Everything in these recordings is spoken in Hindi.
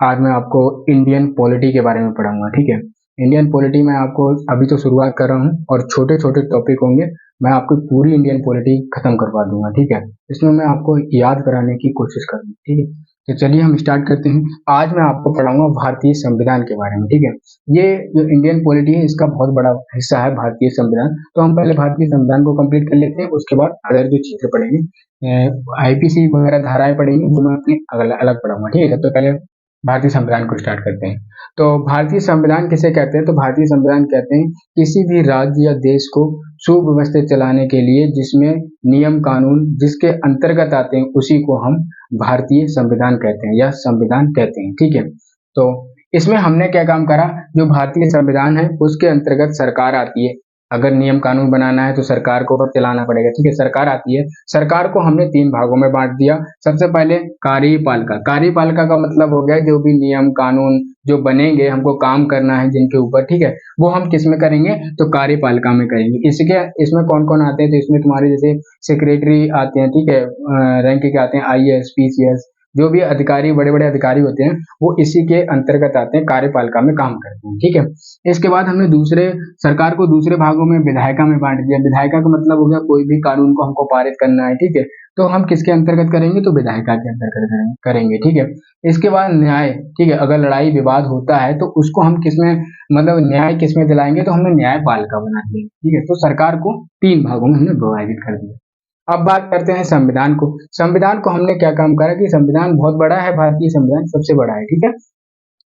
आज मैं आपको इंडियन पॉलिटी के बारे में पढ़ाऊंगा। ठीक है, इंडियन पॉलिटी में आपको अभी तो शुरुआत कर रहा हूँ और छोटे छोटे टॉपिक होंगे। मैं आपको पूरी इंडियन पॉलिटी खत्म करवा दूंगा। ठीक है, इसमें मैं आपको याद कराने की कोशिश करूंगा। ठीक है, तो चलिए हम स्टार्ट करते हैं। आज मैं आपको पढ़ाऊंगा भारतीय संविधान के बारे में। ठीक है, ये जो इंडियन पॉलिटी है इसका बहुत बड़ा हिस्सा है भारतीय संविधान। तो हम पहले भारतीय संविधान को कंप्लीट कर लेते हैं, उसके बाद अदर जो चीजें पढ़ेंगे, आईपीसी वगैरह धाराएं पढ़ेंगे, वो मैं अपनी अलग पढ़ाऊंगा। ठीक है, तो पहले भारतीय संविधान को स्टार्ट करते हैं। तो भारतीय संविधान किसे कहते हैं? तो भारतीय संविधान कहते हैं किसी भी राज्य या देश को सुव्यवस्थित चलाने के लिए जिसमें नियम कानून जिसके अंतर्गत आते हैं उसी को हम भारतीय संविधान कहते हैं या संविधान कहते हैं। ठीक है, तो इसमें हमने क्या काम करा? जो भारतीय संविधान है उसके अंतर्गत सरकार आती है। अगर नियम कानून बनाना है तो सरकार को चलाना पड़ेगा। ठीक है, सरकार आती है। सरकार को हमने 3 भागों में बांट दिया। सबसे पहले कार्यपालिका। कार्यपालिका का मतलब हो गया जो भी नियम कानून जो बनेंगे, हमको काम करना है जिनके ऊपर, ठीक है, वो हम किस में करेंगे? तो कार्यपालिका में करेंगे। इसमें कौन कौन आते हैं? तो इसमें तुम्हारे जैसे सेक्रेटरी आते हैं, ठीक है, रैंक के आते हैं, आईएएस पीसीएस, जो भी अधिकारी, बड़े बड़े अधिकारी होते हैं वो इसी के अंतर्गत आते हैं, कार्यपालिका में काम करते हैं। ठीक है, इसके बाद हमने सरकार को दूसरे भागों में विधायिका में बांट दिया। विधायिका का मतलब हो गया कोई भी कानून को हमको पारित करना है। ठीक है, तो हम किसके अंतर्गत करेंगे? तो विधायिका के अंतर्गत करेंगे। ठीक है, इसके बाद न्याय। ठीक है, अगर लड़ाई विवाद होता है तो उसको हम किसमें, मतलब न्याय किसमें दिलाएंगे? तो हमने न्यायपालिका बना दिया। ठीक है, तो सरकार को 3 भागों में हमने विभाजित कर दिया। अब बात करते हैं संविधान को। संविधान को हमने क्या काम करा कि संविधान बहुत बड़ा है, भारतीय संविधान सबसे बड़ा है। ठीक है,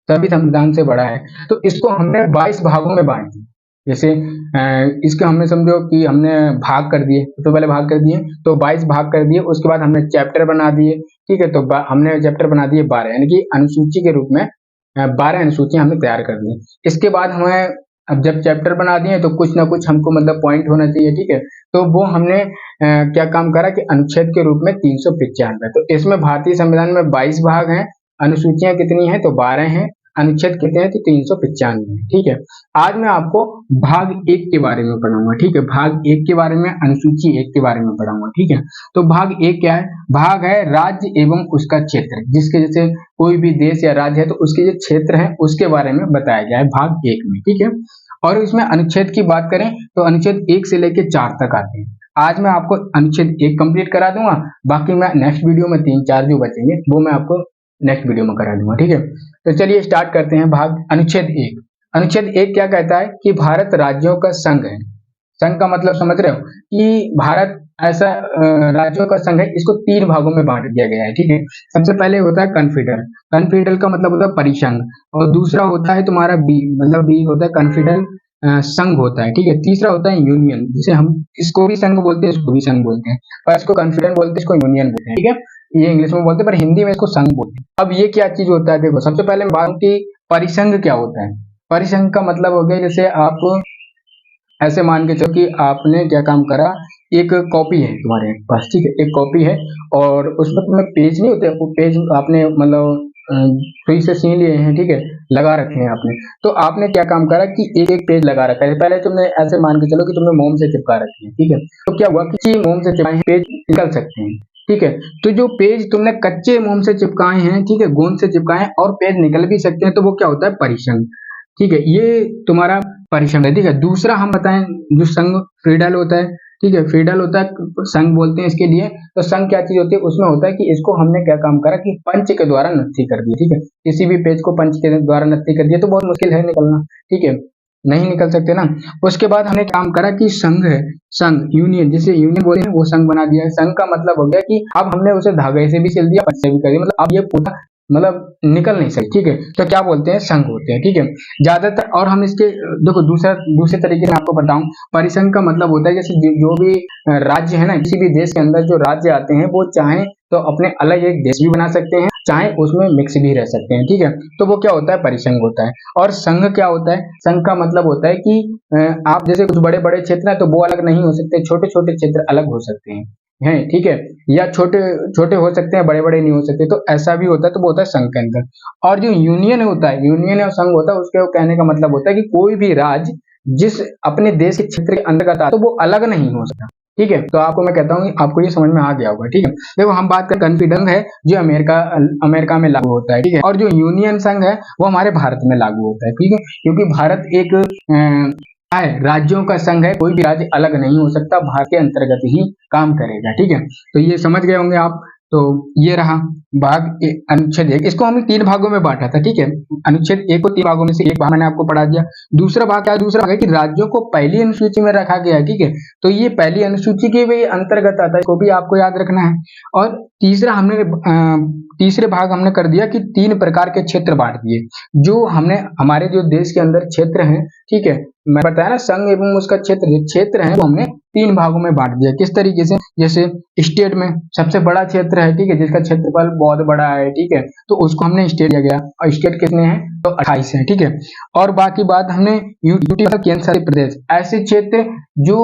सभी संविधान से बड़ा है, तो इसको हमने 22 भागों में बांट दिया। जैसे इसके हमने समझो कि हमने भाग कर दिए, तो पहले भाग कर दिए तो 22 भाग कर दिए। उसके बाद हमने चैप्टर बना दिए। ठीक है, तो हमने चैप्टर बना दिए 12, यानी कि अनुसूची के रूप में 12 अनुसूचियां हमने तैयार कर दी। इसके बाद हमें, अब जब चैप्टर बना दिए तो कुछ ना कुछ हमको मतलब पॉइंट होना चाहिए। ठीक है, तो वो हमने क्या काम करा कि अनुच्छेद के रूप में 395। तो इसमें भारतीय संविधान में 22 भाग हैं, अनुसूचियां कितनी हैं? तो 12 हैं, अनुच्छेद कितने हैं? तो 395 है। ठीक है, आज मैं आपको भाग 1 के बारे में पढ़ाऊंगा। ठीक है, भाग 1 के बारे में, अनुसूची 1 के बारे में पढ़ाऊंगा। ठीक है, तो भाग 1 क्या है? भाग है राज्य एवं उसका क्षेत्र। जिसके जैसे कोई भी देश या राज्य है तो उसके जो क्षेत्र है उसके बारे में बताया गया है भाग 1 में। ठीक है, और इसमें अनुच्छेद की बात करें तो अनुच्छेद 1 से लेकर 4 तक आते हैं। आज मैं आपको अनुच्छेद 1 कंप्लीट करा दूंगा, बाकी मैं नेक्स्ट वीडियो में 3-4 जो बचेंगे वो मैं आपको नेक्स्ट वीडियो में करा दूंगा। ठीक है, तो चलिए स्टार्ट करते हैं भाग अनुच्छेद 1। अनुच्छेद 1 क्या कहता है कि भारत राज्यों का संघ है। संघ का मतलब समझ रहे हो कि भारत ऐसा राज्यों का संघ है। इसको 3 भागों में बांट दिया गया है। ठीक है, सबसे पहले होता है कन्फेडरल। कन्फेडरल का मतलब होता है परिसंघ, और दूसरा होता है तुम्हारा बी, मतलब बी होता है कन्फेडरल संघ होता है। ठीक है, तीसरा होता है यूनियन, जिसे हम इसको भी संघ बोलते हैं, इसको भी संघ बोलते हैं, पर इसको कन्फेडरल बोलते हैं, इसको यूनियन बोलते हैं। ठीक है, ये इंग्लिश में बोलते हैं पर हिंदी में इसको संघ बोलते हैं। अब ये क्या चीज होता है? देखो, सबसे पहले बात की परिसंघ क्या होता है। परिसंघ का मतलब हो गया जैसे आप ऐसे मान के चलो कि आपने क्या काम करा, एक कॉपी है तुम्हारे पास। ठीक है, एक कॉपी है और उसमें तुम्हें पेज नहीं होते, वो पेज आपने मतलब सुई से सीन लिए हैं। ठीक है, लगा रखे हैं आपने, तो आपने क्या काम करा कि एक एक पेज लगा रखा है। पहले तुमने ऐसे मान के चलो कि तुमने मोम से चिपका रखे हैं। ठीक है, तो क्या हुआ कि मोम से चिपकाए पेज निकल सकते हैं। ठीक है, तो जो पेज तुमने कच्चे मोम से चिपकाए हैं, ठीक है, गोंद से चिपकाए और पेज निकल भी सकते हैं, तो वो क्या होता है? परिसंघ। ठीक है, ये तुम्हारा परिसंघ है। ठीक है, दूसरा हम बताएं जो संघ फेडरल होता है। ठीक है, फेडरल होता है, संघ बोलते हैं इसके लिए। तो संघ क्या चीज होती है? उसमें होता है कि इसको हमने क्या काम करा कि पंच के द्वारा नत्थी कर दी। ठीक है, किसी भी पेज को पंच के द्वारा नत्थी कर दिया तो बहुत मुश्किल है निकलना। ठीक है, नहीं निकल सकते ना। उसके बाद हमने काम करा कि संघ है, संघ यूनियन, जिसे यूनियन बोलते हैं, वो संघ बना दिया है। संघ का मतलब हो गया कि अब हमने उसे धागे से भी सिल दिया, पंच से भी कर दिया, मतलब अब ये पूरा मतलब निकल नहीं सकती। ठीक है, तो क्या बोलते हैं? संघ होते हैं। ठीक है, ज्यादातर, और हम इसके देखो दूसरे तरीके से आपको बताऊं, परिसंघ का मतलब होता है जैसे जो भी राज्य है ना, किसी भी देश के अंदर जो राज्य आते हैं वो चाहे तो अपने अलग एक देश भी बना सकते हैं, चाहे उसमें मिक्स भी रह सकते हैं। ठीक है, तो वो क्या होता है? परिसंघ होता है। और संघ क्या होता है? संघ का मतलब होता है कि आप जैसे कुछ बड़े बड़े क्षेत्र है तो वो अलग नहीं हो सकते, छोटे छोटे क्षेत्र अलग हो सकते हैं। ठीक है, या छोटे छोटे हो सकते हैं, बड़े बड़े नहीं हो सकते, तो ऐसा भी होता है, तो वो होता है संघ के अंदर। और जो यूनियन होता है, यूनियन और संघ होता है, उसके कहने का मतलब होता है कि कोई भी राज्य जिस अपने देश के क्षेत्र के अंतर्गत आता है तो वो अलग नहीं हो सकता। ठीक है, तो आपको मैं कहता हूँ कि आपको ये समझ में आ गया होगा। ठीक है, देखो हम बात करें कॉन्फिडेंस है जो अमेरिका में लागू होता है। ठीक है, और जो यूनियन संघ है वो हमारे भारत में लागू होता है। ठीक है, क्योंकि भारत एक है राज्यों का संघ है, कोई भी राज्य अलग नहीं हो सकता, भारत के अंतर्गत ही काम करेगा। ठीक है, तो ये समझ गए होंगे आप। तो ये रहा अनुच्छेद 1, इसको हमने 3 भागों में बांटा था। ठीक है, अनुच्छेद 1 को 3 भागों में से एक भाग मैंने आपको पढ़ा दिया। दूसरा भाग क्या है? दूसरा भाग है कि राज्यों को पहली अनुसूची में रखा गया है। ठीक है, तो ये पहली अनुसूची के भी अंतर्गत आता है, इसको भी आपको याद रखना है। और तीसरे भाग हमने कर दिया कि 3 प्रकार के क्षेत्र बांट दिए, जो हमने हमारे जो देश के अंदर क्षेत्र हैं। ठीक है, मैं बताया ना संघ एवं उसका क्षेत्र है, वो हमने 3 भागों में बांट दिया। किस तरीके से? जैसे स्टेट में सबसे बड़ा क्षेत्र है, ठीक है, जिसका क्षेत्रफल बहुत बड़ा है। ठीक है, तो उसको हमने स्टेट दिया गया, और स्टेट कितने हैं? तो 28 है। ठीक है, और बाकी बात हमने यूटी मतलब केंद्र शासित प्रदेश, ऐसे क्षेत्र जो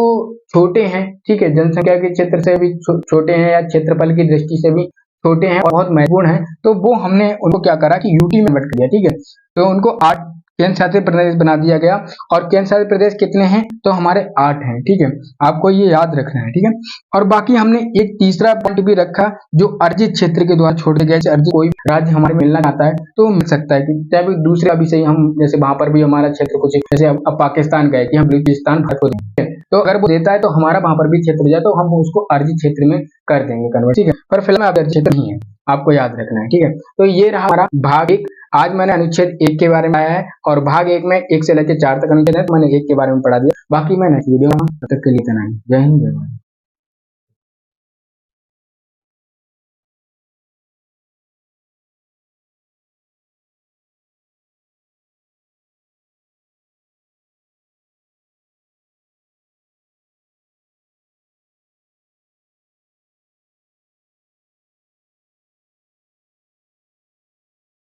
छोटे हैं, ठीक है, जनसंख्या के क्षेत्र से भी छोटे हैं या क्षेत्रफल की दृष्टि से भी छोटे हैं और बहुत महत्वपूर्ण है, तो वो हमने उनको क्या करा कि यूटी में कन्वर्ट कर दिया। ठीक है, तो उनको 8 केंद्र शासित प्रदेश बना दिया गया। और केंद्र शासित प्रदेश कितने हैं? तो हमारे 8 हैं। ठीक है, आपको ये याद रखना है। ठीक है, और बाकी हमने एक तीसरा पॉइंट भी रखा जो अर्जित क्षेत्र के द्वारा छोड़े गए। अर्जित कोई राज्य हमारे मिलना चाहता है तो मिल सकता है, कि चाहे दूसरा भी सही, हम जैसे वहां पर भी हमारा क्षेत्र कुछ, जैसे अब पाकिस्तान गए कि हम बलूचिस्तान भारत को देंगे, तो अगर वो देता है तो हमारा वहां पर भी क्षेत्र हो जाए तो हम उसको अर्जित क्षेत्र में कर देंगे कन्वर्ट। ठीक है, पर फिलहाल अर्जित क्षेत्र नहीं है, आपको याद रखना है। ठीक है, तो ये रहा हमारा भाग 1। आज मैंने अनुच्छेद 1 के बारे में आया है, और भाग 1 में 1 से लेकर 4 तक अनुच्छेद है, तो मैंने 1 के बारे में पढ़ा दिया। बाकी मैं नेक्स्ट वीडियो में, तब तक के लिए इतना ही। जय हिंद, जय भारत।